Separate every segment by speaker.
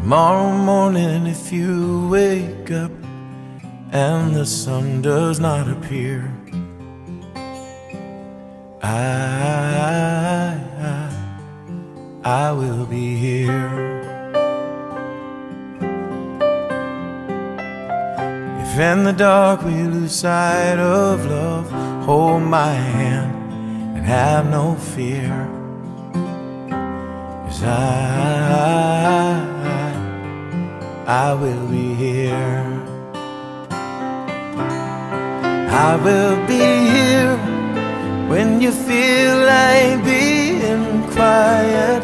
Speaker 1: Tomorrow morning if you wake up and the sun does not appear, I will be here. If in the dark we lose sight of love, hold my hand and have no fear. 'Cause I will be here. I will be here when you feel like being quiet,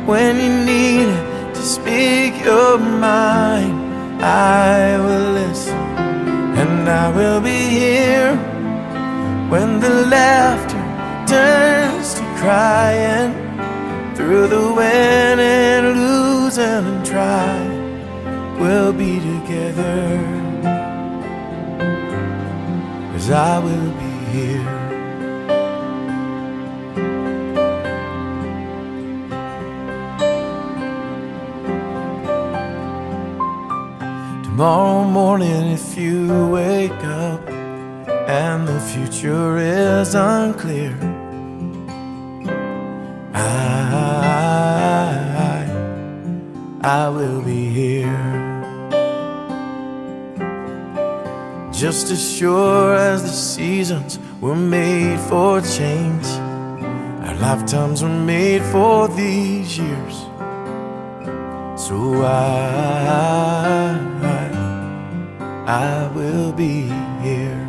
Speaker 1: when you need to speak your mind. I will listen, and I will be here when the laughter turns to crying, through the win and losing and try, we'll be together. 'Cause I will be here. Tomorrow morning if you wake up and the future is unclear, I will be here. Just as sure as the seasons were made for change, our lifetimes were made for these years. So I will be here.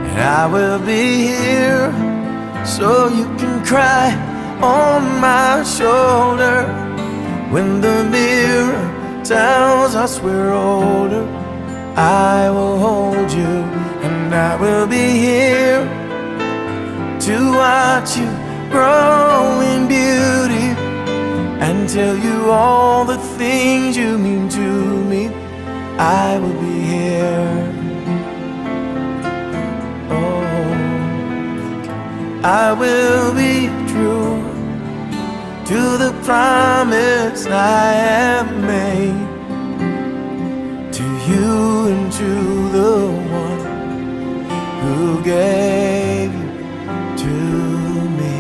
Speaker 1: And I will be here so you can cry on my shoulder when the mirror tells us we're older. I will hold you, and I will be here to watch you grow in beauty and tell you all the things you mean to me. I will be here. Oh, I will be true to the promise I have made to you and to the one who gave you to me.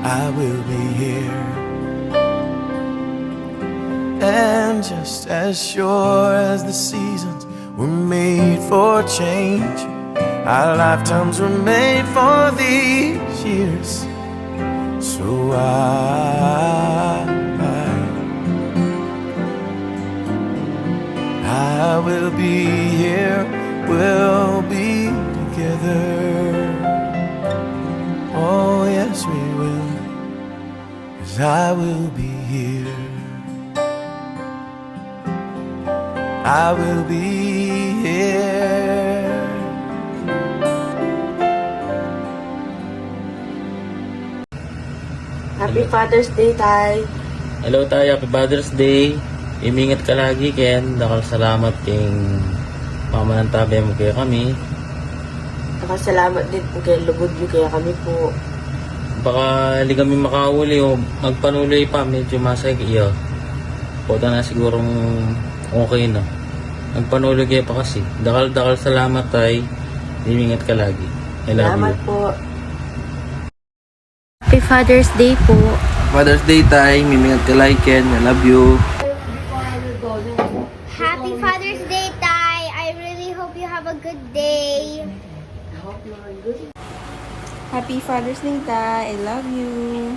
Speaker 1: I will be here. And just as sure as the seasons were made for change, our lifetimes were made for these years. So I will be here, we'll be together. Oh yes we will, 'cause I will be here. I will be here.
Speaker 2: Happy Father's Day, Tay.
Speaker 3: Hello tayo, Happy Father's Day. Imingat ka lagi, Ken. Dakal salamat king mama ng tabi mo kaya kami.
Speaker 2: Nakasalamat din po kay lugod niyo kaya kami po.
Speaker 3: Baka hindi kami makauli o magpanuloy pa, medyo masay iyo. Puta na sigurong okay na. Magpanuloy kayo pa kasi. Dakal salamat tay. Imingat ka lagi. I love
Speaker 2: Salamat
Speaker 3: you.
Speaker 2: po.
Speaker 4: Happy Father's Day po.
Speaker 5: Father's Day, Tay. Mimingat ka like, Ken. I love you.
Speaker 6: Happy Father's Day, Tay. I really hope you have a good day.
Speaker 7: Happy Father's Day, Tay. I love you.